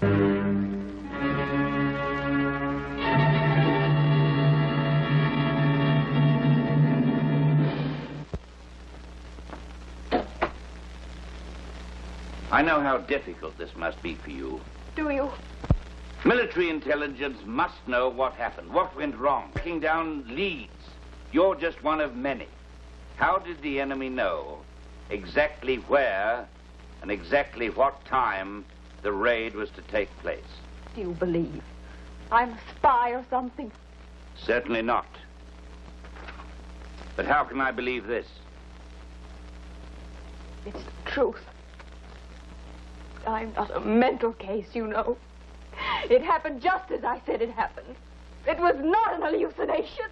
I know how difficult this must be for you. Do you? Military intelligence must know what happened, what went wrong, tracking down leads. You're just one of many. How did the enemy know exactly where and exactly what time the raid was to take place? Do you believe I'm a spy or something? Certainly not. But how can I believe this? It's the truth. I'm not a mental case, you know. It happened just as I said it happened. It was not an hallucination.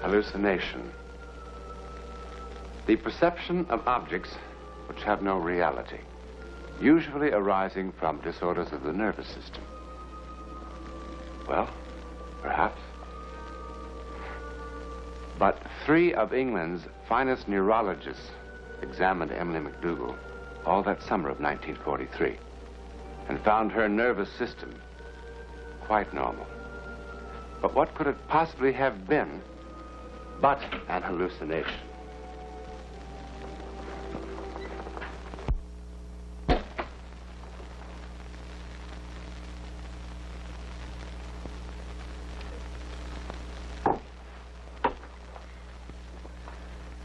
Hallucination. The perception of objects which have no reality, usually arising from disorders of the nervous system. Well, perhaps. But 3 of England's finest neurologists examined Emily McDougall all that summer of 1943 and found her nervous system quite normal. But what could it possibly have been but an hallucination?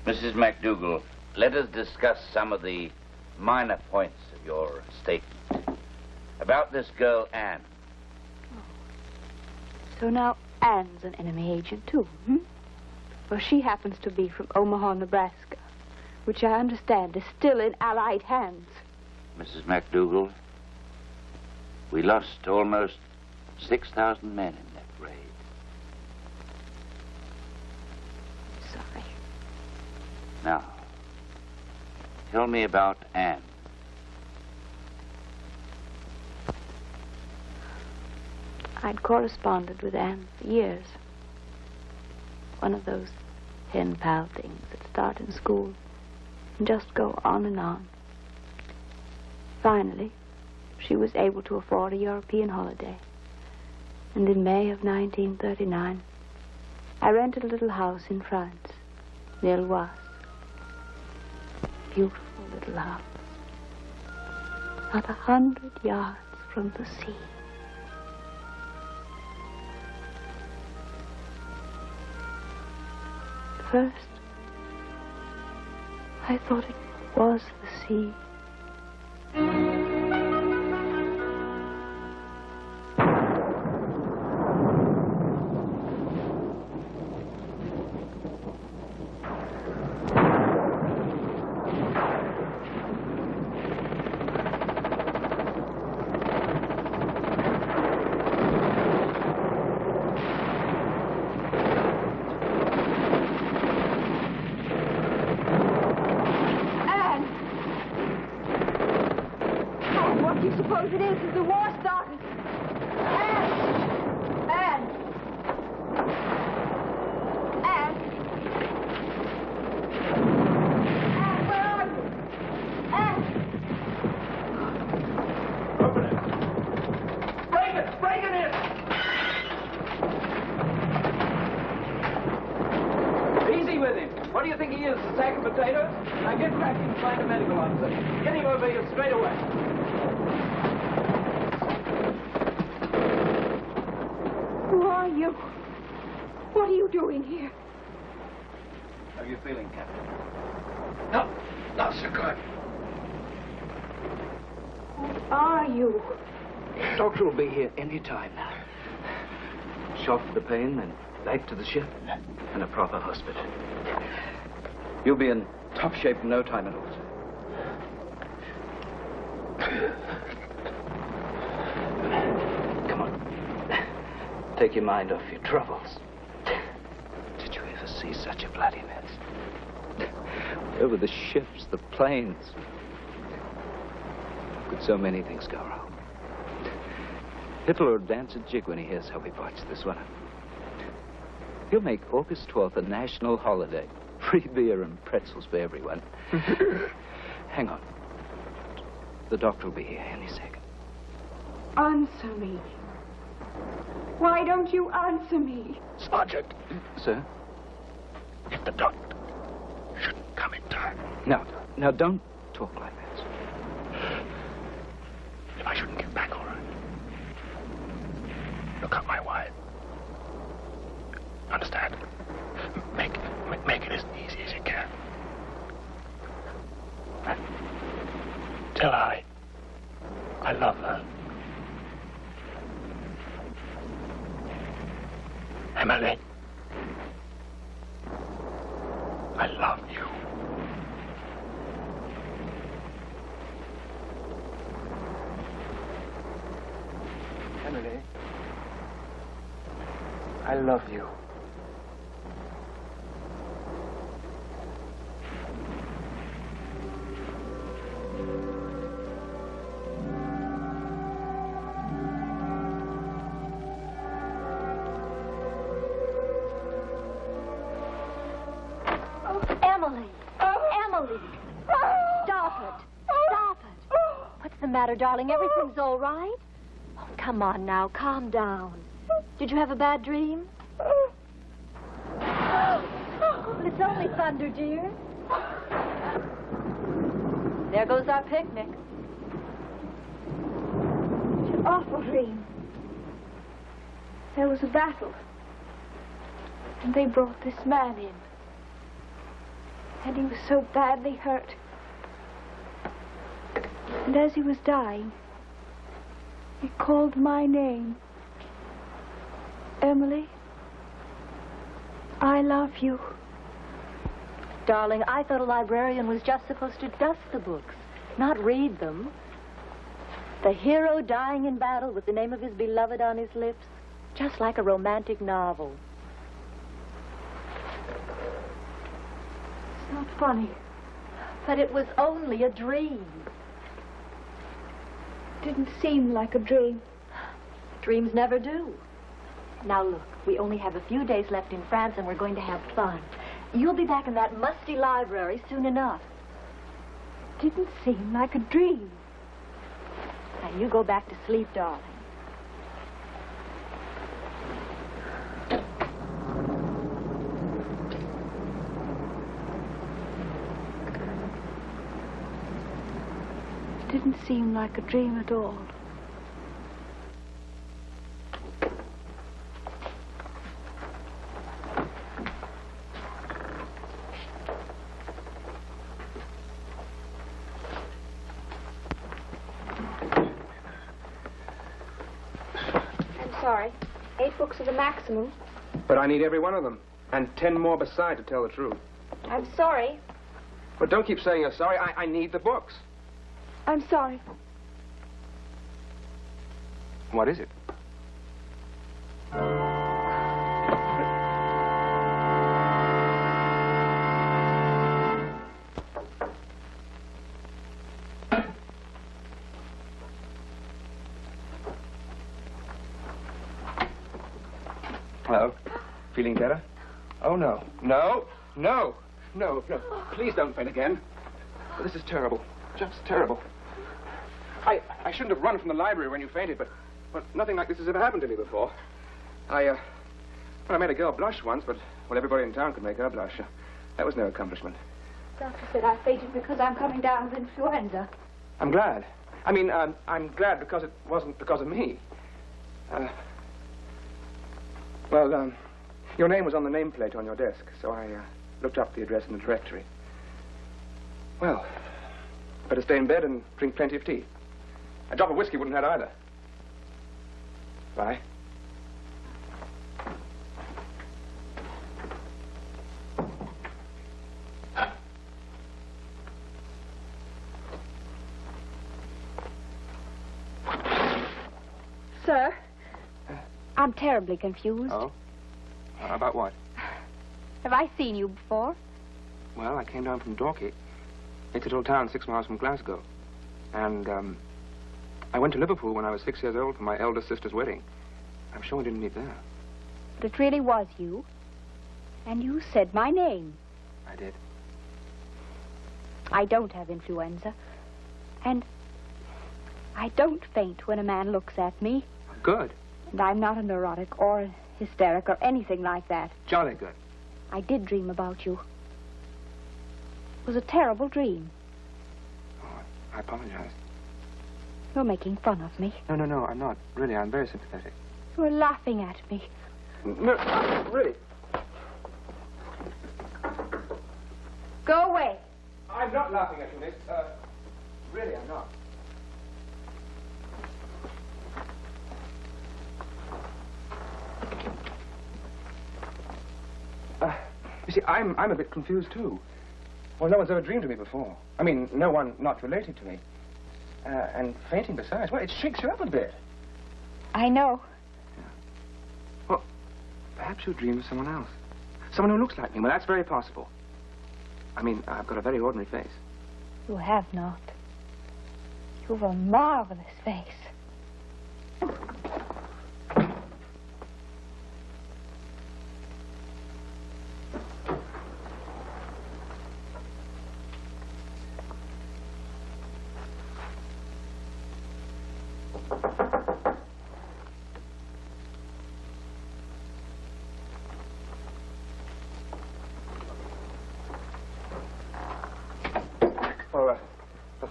Mrs. McDougall, let us discuss some of the minor points of your statement. About this girl, Anne. So now Anne's an enemy agent, too, hmm? Well, she happens to be from Omaha, Nebraska, which I understand is still in Allied hands. Mrs. McDougall, we lost almost 6,000 men in that raid. Sorry. Now, tell me about Anne. I'd corresponded with Anne for years. One of those pen pal things that start in school and just go on and on. Finally, she was able to afford a European holiday. And in May of 1939, I rented a little house in France, near Loise. Beautiful little house. Not 100 yards from the sea. First, I thought it was the sea. Time now. Shot for the pain, then back to the ship, and a proper hospital. You'll be in top shape in no time at all, sir. Come on. Take your mind off your troubles. Did you ever see such a bloody mess? Where were the ships, the planes? How could so many things go wrong? Hitler would dance a jig when he hears how we botched this one. He'll make August 12th a national holiday. Free beer and pretzels for everyone. Hang on. The doctor will be here any second. Answer me. Why don't you answer me? Sergeant, Sir? if the doctor shouldn't come in time, Now, don't talk like that, sir. if I shouldn't get back all right, look up my wife. Understand? Make it as easy as you can. And tell her I love her. Emily, I love you. Emily, I love you. Emily! Emily! Stop it! Stop it! What's the matter, darling? Everything's all right? Oh, come on now. Calm down. Did you have a bad dream? Well, it's only thunder, dear. There goes our picnic. It's an awful dream. There was a battle. And they brought this man in. And he was so badly hurt. And as he was dying, he called my name. Emily, I love you. Darling, I thought a librarian was just supposed to dust the books, not read them. The hero dying in battle with the name of his beloved on his lips, just like a romantic novel. It's not funny. But it was only a dream. It didn't seem like a dream. Dreams never do. Now look, we only have a few days left in France and we're going to have fun. You'll be back in that musty library soon enough. It didn't seem like a dream. Now you go back to sleep, darling. It didn't seem like a dream at all. I'm sorry. 8 books are the maximum. But I need every one of them. And 10 more beside, to tell the truth. I'm sorry. But don't keep saying you're sorry. I need the books. I'm sorry. What is it? Hello? Feeling better? Oh, no. No. No. No. No. Please don't faint again. This is terrible. Just terrible. I shouldn't have run from the library when you fainted, but nothing like this has ever happened to me before. I made a girl blush once, but, well, everybody in town could make her blush. That was no accomplishment. Doctor said I fainted because I'm coming down with influenza. I'm glad. I mean, I'm glad because it wasn't because of me. Your name was on the nameplate on your desk, so I looked up the address in the directory. Well, better stay in bed and drink plenty of tea. A drop of whiskey wouldn't hurt either. Bye. Sir, I'm terribly confused. Oh? About what? Have I seen you before? Well, I came down from Dorking. It's a little town 6 miles from Glasgow. And, I went to Liverpool when I was 6 years old for my eldest sister's wedding. I'm sure we didn't meet there. But it really was you. And you said my name. I did. I don't have influenza. And I don't faint when a man looks at me. Good. And I'm not a neurotic or a hysteric or anything like that. Jolly good. I did dream about you. It was a terrible dream. Oh, I apologize. You're making fun of me. No, I'm not. Really, I'm very sympathetic. You were laughing at me. No, really. Go away. I'm not laughing at you, miss. Really, I'm not. You see, I'm a bit confused, too. Well, no one's ever dreamed of me before. I mean, no one not related to me. And fainting besides. Well, it shakes you up a bit. I know. Well, perhaps you dream of someone else. Someone who looks like me. Well, that's very possible. I mean, I've got a very ordinary face. You have not. You've a marvelous face.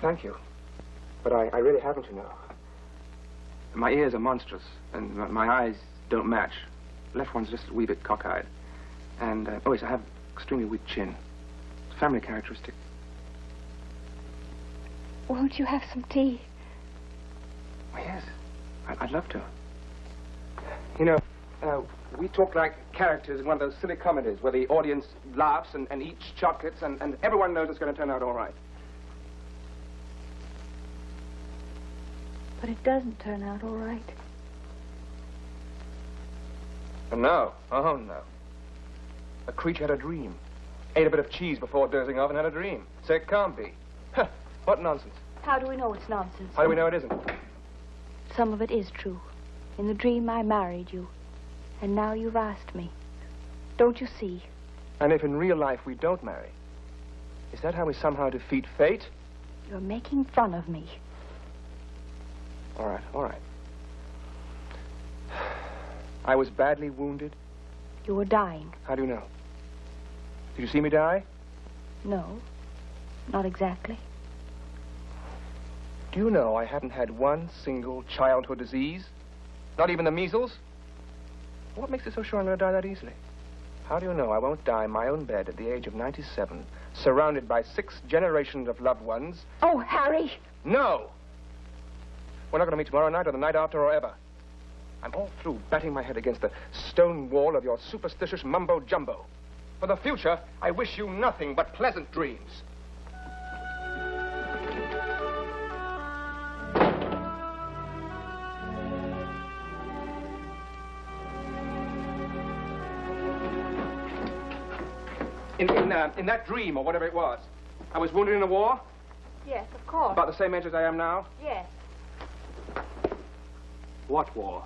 Thank you. But I really haven't, you know. My ears are monstrous, and my eyes don't match. The left one's just a wee bit cockeyed. And, oh, yes, I have extremely weak chin. It's a family characteristic. Won't you have some tea? Oh, yes. I'd love to. You know, we talk like characters in one of those silly comedies where the audience laughs and eats chocolates and everyone knows it's going to turn out all right. But it doesn't turn out all right. No. Oh, no. A creature had a dream. Ate a bit of cheese before dozing off and had a dream. So it can't be. Huh. What nonsense. How do we know it's nonsense? How do we know it isn't? Some of it is true. In the dream, I married you. And now you've asked me. Don't you see? And if in real life we don't marry, is that how we somehow defeat fate? You're making fun of me. All right. I was badly wounded. You were dying. How do you know? Did you see me die? No, not exactly. Do you know I hadn't had one single childhood disease? Not even the measles? What makes you so sure I'm going to die that easily? How do you know I won't die in my own bed at the age of 97, surrounded by 6 generations of loved ones? Oh, Harry! No! We're not going to meet tomorrow night or the night after or ever. I'm all through batting my head against the stone wall of your superstitious mumbo-jumbo. For the future, I wish you nothing but pleasant dreams. In that dream, or whatever it was, I was wounded in a war? Yes, of course. About the same age as I am now? Yes. What war?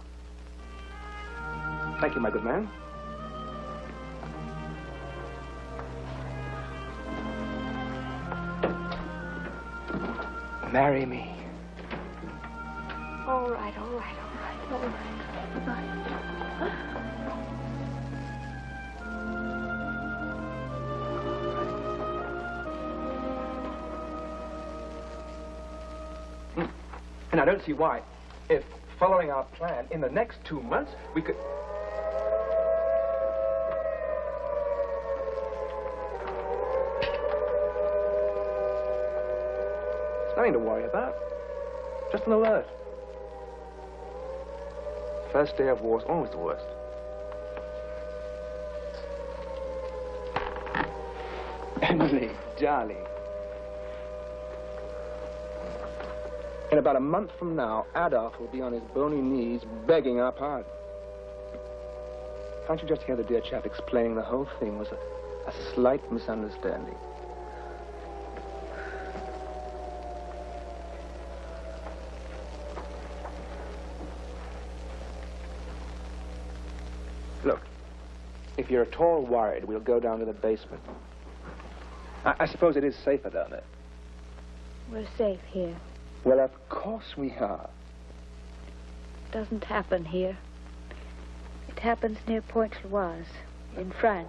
Thank you, my good man. Marry me. All right. Goodbye. And I don't see why, if following our plan in the next 2 months, we could... It's nothing to worry about. Just an alert. First day of war is always the worst. Emily, darling. In about a month from now, Adolf will be on his bony knees begging our pardon. Can't you just hear the dear chap explaining the whole thing was a slight misunderstanding? Look, If you're at all worried, we'll go down to the basement. I suppose it is safer down there. We're safe here. Well, of course we are. Doesn't happen here. It happens near Pointe-Loise, in France.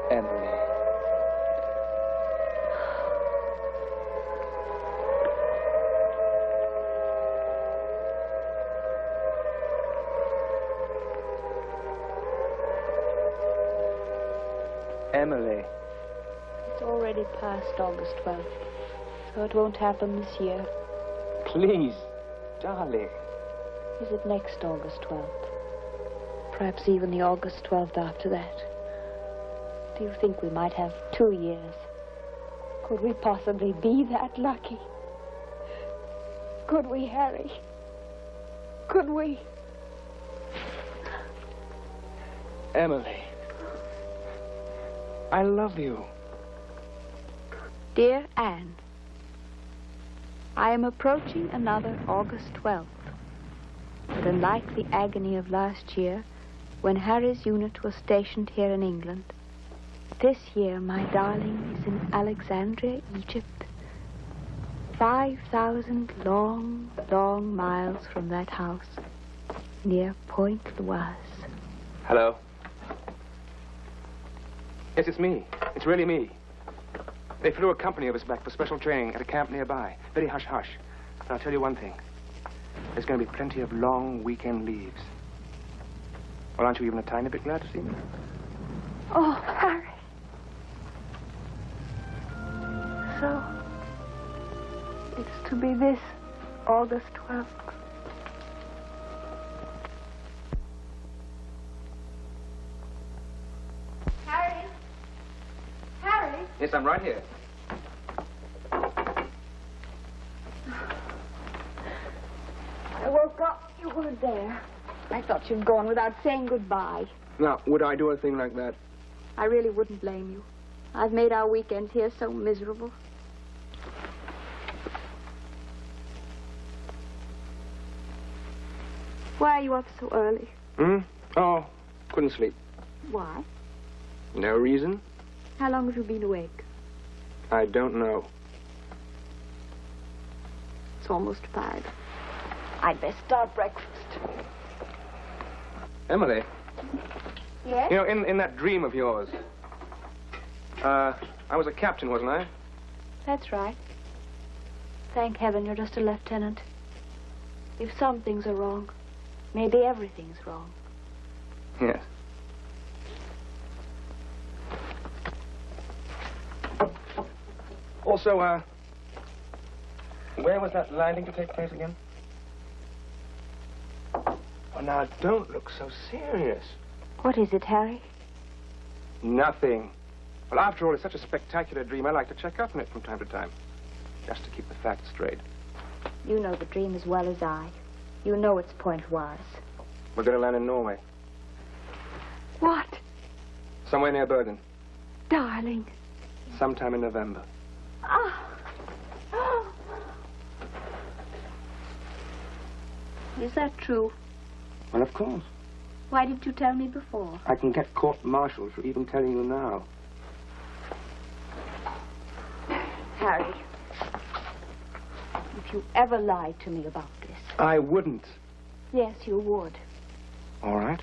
Emily. Emily. It's already past August 12th, so it won't happen this year. Please, darling. Is it next August 12th? Perhaps even the August 12th after that. Do you think we might have 2 years? Could we possibly be that lucky? Could we, Harry? Could we? Emily. I love you. Dear Anne, I am approaching another August 12th. But unlike the agony of last year, when Harry's unit was stationed here in England, this year my darling is in Alexandria, Egypt. 5,000 long, long miles from that house, near Pointe-Loise. Hello. Yes, it's me. It's really me. They flew a company of us back for special training at a camp nearby. Very hush-hush. And I'll tell you one thing. There's going to be plenty of long weekend leaves. Well, aren't you even a tiny bit glad to see me? Oh, Harry. So, it's to be this August 12th. Harry? Harry? Yes, I'm right here. I woke up. You weren't there. I thought you'd gone without saying goodbye. Now, would I do a thing like that? I really wouldn't blame you. I've made our weekends here so miserable. Why are you up so early? Oh, couldn't sleep. Why? No reason? How long have you been awake? I don't know. It's almost 5. I'd best start breakfast. Emily, Yes? you know, in that dream of yours, I was a captain, wasn't I? That's right. Thank heaven you're just a lieutenant. If some things are wrong, maybe everything's wrong. Yes. Also, where was that landing to take place again? Oh, now, don't look so serious. What is it, Harry? Nothing. Well, after all, it's such a spectacular dream, I like to check up on it from time to time. Just to keep the facts straight. You know the dream as well as I. You know it's Pointe-Loise. We're going to land in Norway. What? Somewhere near Bergen. Darling. Sometime in November. Ah. Is that true? Well, of course. Why didn't you tell me before? I can get court-martialed for even telling you now. Harry, if you ever lied to me about this. I wouldn't. Yes, you would. All right.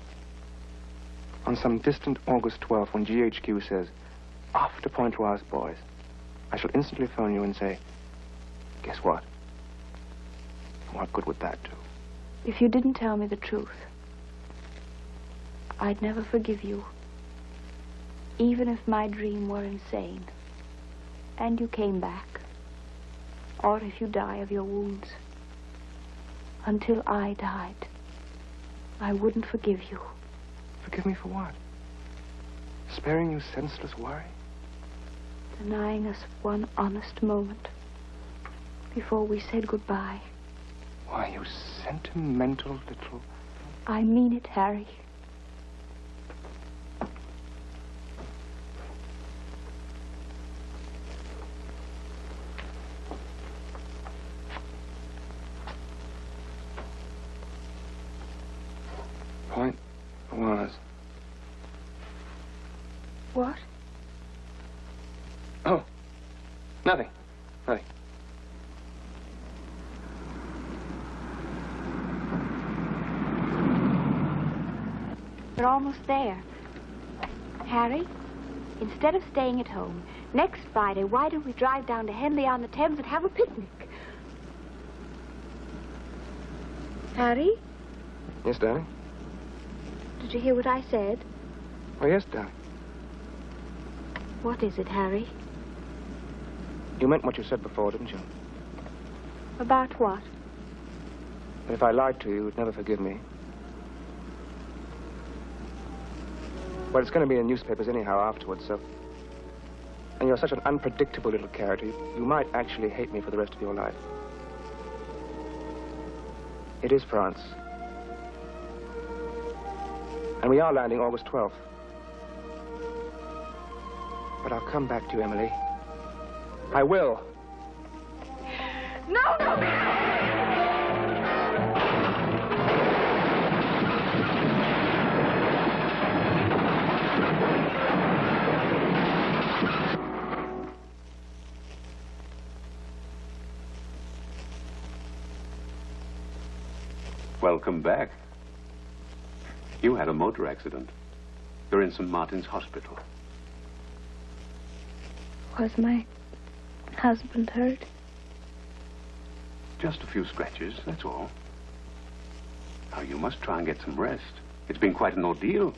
On some distant August 12th, when GHQ says, off to Pointe-Loise, boys, I shall instantly phone you and say, guess what? What good would that do? If you didn't tell me the truth, I'd never forgive you. Even if my dream were insane. And you came back. Or if you die of your wounds. Until I died, I wouldn't forgive you. Forgive me for what? Sparing you senseless worry? Denying us one honest moment before we said goodbye. Why, you sentimental little... I mean it, Harry. Pointe-Loise. What? Oh, nothing. Nothing. We're almost there. Harry, instead of staying at home, next Friday, why don't we drive down to Henley-on-the-Thames and have a picnic? Harry, Yes, darling? did you hear what I said? Oh, yes, darling. What is it, Harry? You meant what you said before, didn't you? About what? That if I lied to you, you would never forgive me. Well, it's going to be in newspapers anyhow afterwards, so... And you're such an unpredictable little character, you might actually hate me for the rest of your life. It is France. And we are landing August 12th. But I'll come back to you, Emily. I will. No, no! Welcome back. You had a motor accident. You're in St. Martin's Hospital. Was my husband hurt? Just a few scratches, that's all. Now, you must try and get some rest. It's been quite an ordeal.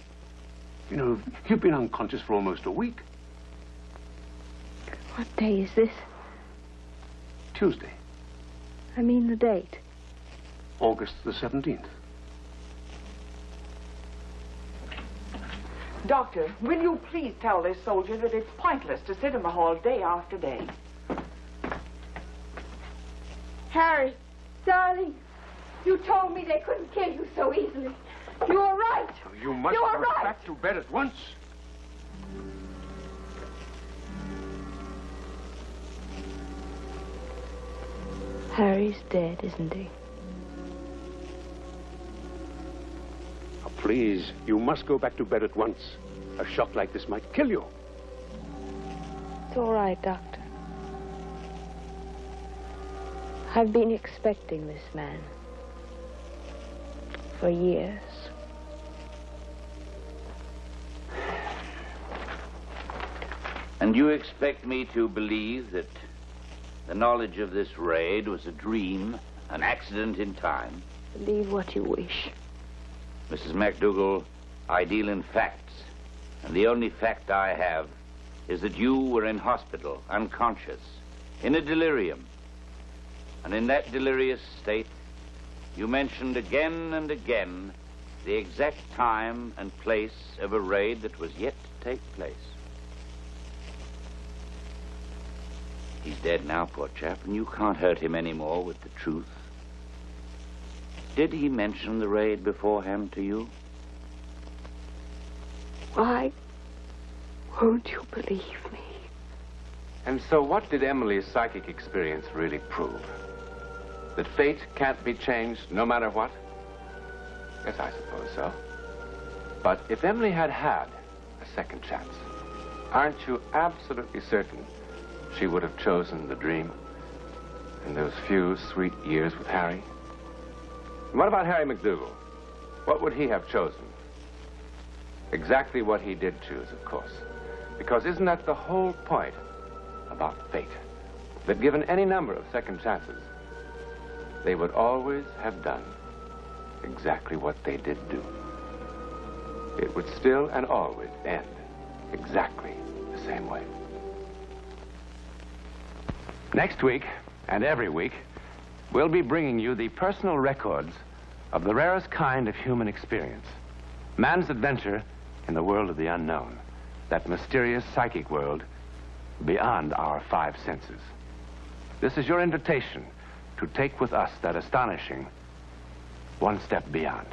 You know, you've been unconscious for almost a week. What day is this? Tuesday, I mean the date. August the 17th. Doctor, will you please tell this soldier that it's pointless to sit in the hall day after day? Harry, darling, you told me they couldn't kill you so easily. You were right. You must You are go right. back to bed at once. Harry's dead, isn't he? Oh, please, you must go back to bed at once. A shock like this might kill you. It's all right, Doctor. I've been expecting this man for years. And you expect me to believe that the knowledge of this raid was a dream, an accident in time? Believe what you wish. Mrs. MacDougall, I deal in facts. And the only fact I have is that you were in hospital, unconscious, in a delirium. And in that delirious state, you mentioned again and again the exact time and place of a raid that was yet to take place. He's dead now, poor chap, and you can't hurt him anymore with the truth. Did he mention the raid beforehand to you? Why won't you believe me? And so what did Emily's psychic experience really prove? That fate can't be changed no matter what? Yes, I suppose so. But if Emily had had a second chance, aren't you absolutely certain she would have chosen the dream and those few sweet years with Harry? And what about Harry MacDougall? What would he have chosen? Exactly what he did choose, of course. Because isn't that the whole point about fate? That given any number of second chances, they would always have done exactly what they did do. It would still and always end exactly the same way. Next week, and every week, we'll be bringing you the personal records of the rarest kind of human experience. Man's adventure in the world of the unknown. That mysterious psychic world beyond our five senses. This is your invitation to take with us that astonishing one step beyond.